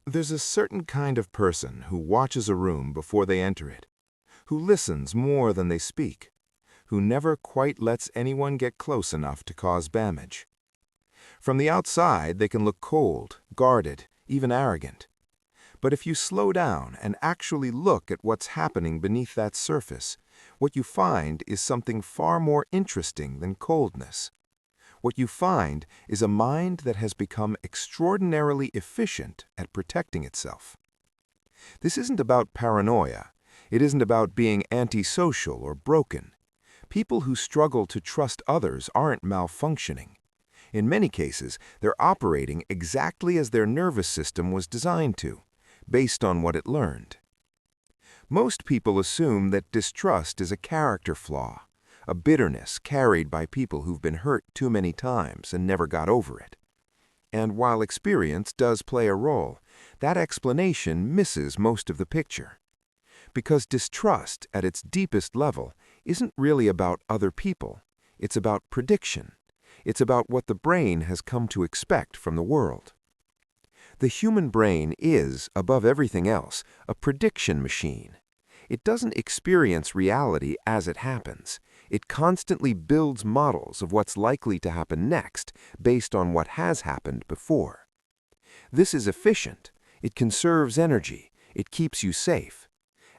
There's a certain kind of person who watches a room before they enter it, who listens more than they speak, who never quite lets anyone get close enough to cause damage. From the outside, they can look cold, guarded, even arrogant. But if you slow down and actually look at what's happening beneath that surface, what you find is something far more interesting than coldness. What you find is a mind that has become extraordinarily efficient at protecting itself. This isn't about paranoia. It isn't about being antisocial or broken. People who struggle to trust others aren't malfunctioning. In many cases, they're operating exactly as their nervous system was designed to, based on what it learned. Most people assume that distrust is a character flaw, a bitterness carried by people who've been hurt too many times and never got over it. And while experience does play a role, that explanation misses most of the picture. Because distrust, at its deepest level, isn't really about other people. It's about prediction. It's about what the brain has come to expect from the world. The human brain is, above everything else, a prediction machine. It doesn't experience reality as it happens. It constantly builds models of what's likely to happen next based on what has happened before. This is efficient. It conserves energy. It keeps you safe.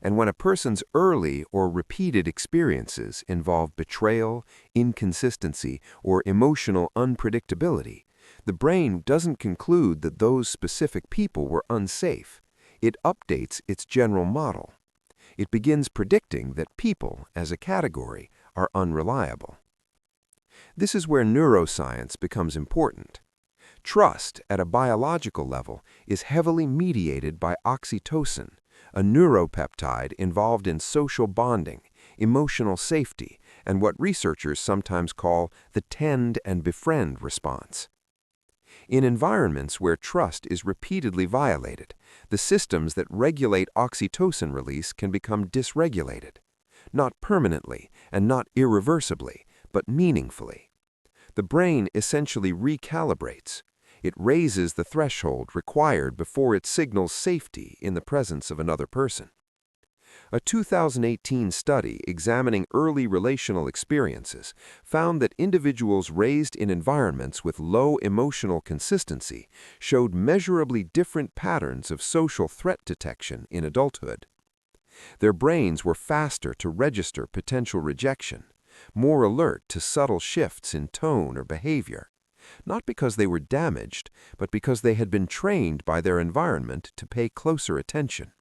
And when a person's early or repeated experiences involve betrayal, inconsistency, or emotional unpredictability, the brain doesn't conclude that those specific people were unsafe. It updates its general model. It begins predicting that people, as a category, are unreliable. This is where neuroscience becomes important. Trust, at a biological level, is heavily mediated by oxytocin, a neuropeptide involved in social bonding, emotional safety, and what researchers sometimes call the tend and befriend response. In environments where trust is repeatedly violated, the systems that regulate oxytocin release can become dysregulated, not permanently and not irreversibly, but meaningfully. The brain essentially recalibrates. It raises the threshold required before it signals safety in the presence of another person. A 2018 study examining early relational experiences found that individuals raised in environments with low emotional consistency showed measurably different patterns of social threat detection in adulthood. Their brains were faster to register potential rejection, more alert to subtle shifts in tone or behavior, not because they were damaged, but because they had been trained by their environment to pay closer attention.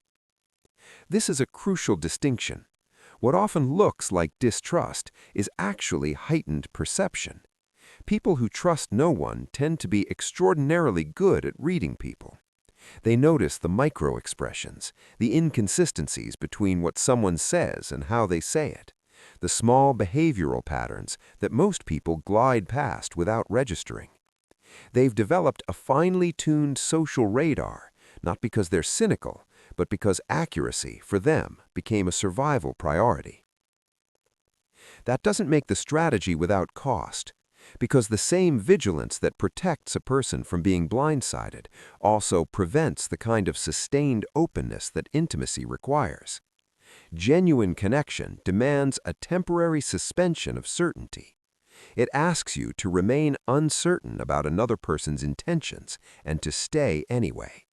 This is a crucial distinction. What often looks like distrust is actually heightened perception. People who trust no one tend to be extraordinarily good at reading people. They notice the micro-expressions, the inconsistencies between what someone says and how they say it, the small behavioral patterns that most people glide past without registering. They've developed a finely tuned social radar, not because they're cynical, but because accuracy, for them, became a survival priority. That doesn't make the strategy without cost, because the same vigilance that protects a person from being blindsided also prevents the kind of sustained openness that intimacy requires. Genuine connection demands a temporary suspension of certainty. It asks you to remain uncertain about another person's intentions and to stay anyway.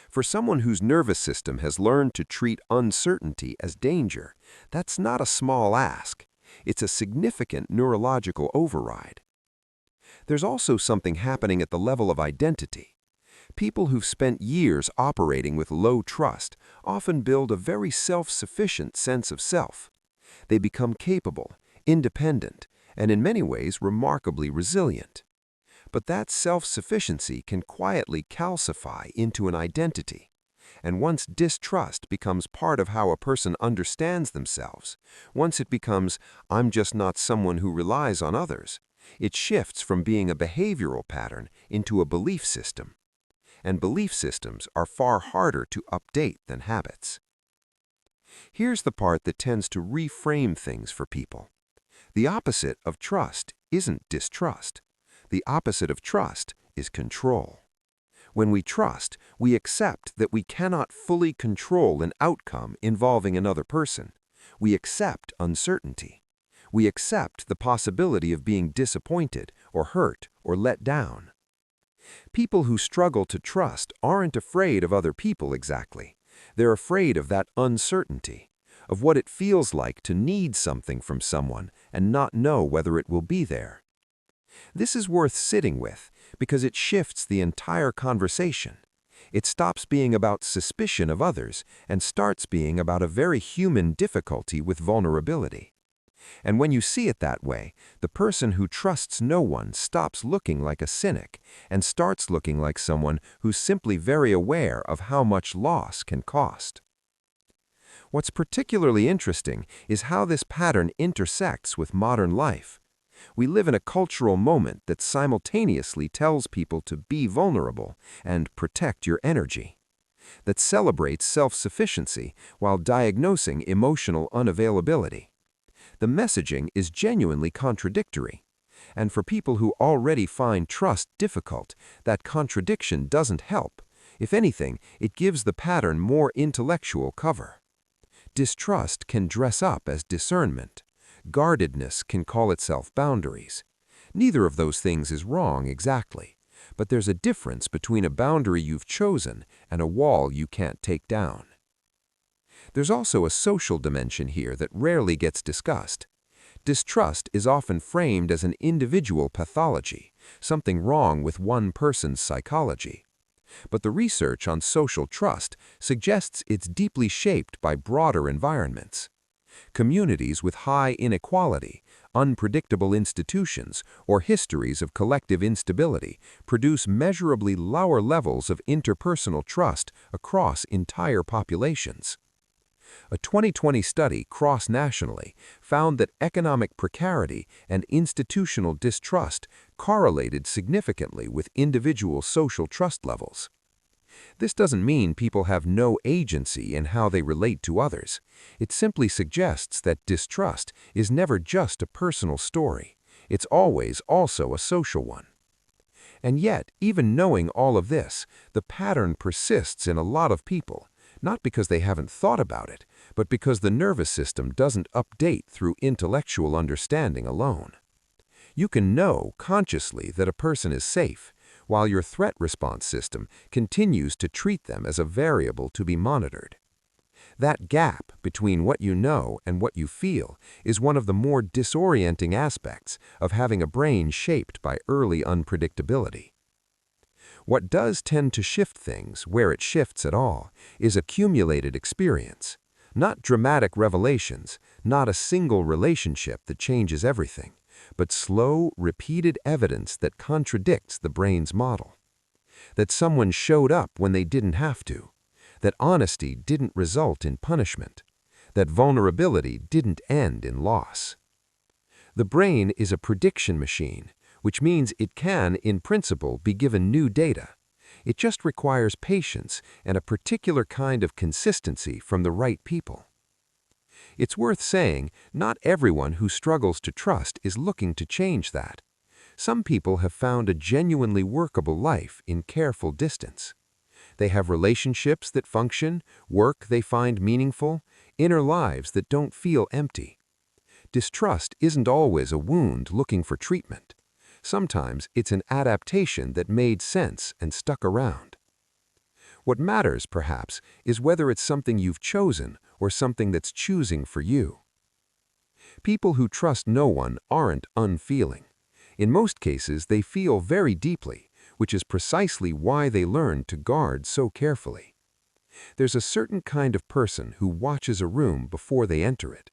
For someone whose nervous system has learned to treat uncertainty as danger, that's not a small ask. It's a significant neurological override. There's also something happening at the level of identity. People who've spent years operating with low trust often build a very self-sufficient sense of self. They become capable, independent, and in many ways remarkably resilient. But that self-sufficiency can quietly calcify into an identity. And once distrust becomes part of how a person understands themselves, once it becomes, "I'm just not someone who relies on others," it shifts from being a behavioral pattern into a belief system. And belief systems are far harder to update than habits. Here's the part that tends to reframe things for people. The opposite of trust isn't distrust. The opposite of trust is control. When we trust, we accept that we cannot fully control an outcome involving another person. We accept uncertainty. We accept the possibility of being disappointed or hurt or let down. People who struggle to trust aren't afraid of other people exactly. They're afraid of that uncertainty, of what it feels like to need something from someone and not know whether it will be there. This is worth sitting with because it shifts the entire conversation. It stops being about suspicion of others and starts being about a very human difficulty with vulnerability. And when you see it that way, the person who trusts no one stops looking like a cynic and starts looking like someone who's simply very aware of how much loss can cost. What's particularly interesting is how this pattern intersects with modern life. We live in a cultural moment that simultaneously tells people to be vulnerable and protect your energy, that celebrates self-sufficiency while diagnosing emotional unavailability. The messaging is genuinely contradictory, and for people who already find trust difficult, that contradiction doesn't help. If anything, it gives the pattern more intellectual cover. Distrust can dress up as discernment. Guardedness can call itself boundaries. Neither of those things is wrong exactly, but there's a difference between a boundary you've chosen and a wall you can't take down. There's also a social dimension here that rarely gets discussed. Distrust is often framed as an individual pathology, something wrong with one person's psychology. But the research on social trust suggests it's deeply shaped by broader environments. Communities with high inequality, unpredictable institutions, or histories of collective instability produce measurably lower levels of interpersonal trust across entire populations. A 2020 study cross-nationally found that economic precarity and institutional distrust correlated significantly with individual social trust levels. This doesn't mean people have no agency in how they relate to others. It simply suggests that distrust is never just a personal story. It's always also a social one. And yet, even knowing all of this, the pattern persists in a lot of people, not because they haven't thought about it, but because the nervous system doesn't update through intellectual understanding alone. You can know consciously that a person is safe, while your threat response system continues to treat them as a variable to be monitored. That gap between what you know and what you feel is one of the more disorienting aspects of having a brain shaped by early unpredictability. What does tend to shift things, where it shifts at all, is accumulated experience. Not dramatic revelations, not a single relationship that changes everything, but slow, repeated evidence that contradicts the brain's model. That someone showed up when they didn't have to. That honesty didn't result in punishment. That vulnerability didn't end in loss. The brain is a prediction machine, which means it can, in principle, be given new data. It just requires patience and a particular kind of consistency from the right people. It's worth saying, not everyone who struggles to trust is looking to change that. Some people have found a genuinely workable life in careful distance. They have relationships that function, work they find meaningful, inner lives that don't feel empty. Distrust isn't always a wound looking for treatment. Sometimes it's an adaptation that made sense and stuck around. What matters, perhaps, is whether it's something you've chosen or something that's choosing for you. People who trust no one aren't unfeeling. In most cases, they feel very deeply, which is precisely why they learn to guard so carefully. There's a certain kind of person who watches a room before they enter it.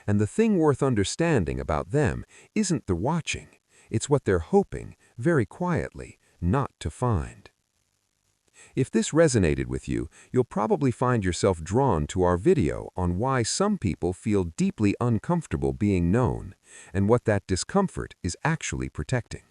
And the thing worth understanding about them isn't the watching. It's what they're hoping, very quietly, not to find. If this resonated with you, you'll probably find yourself drawn to our video on why some people feel deeply uncomfortable being known, and what that discomfort is actually protecting.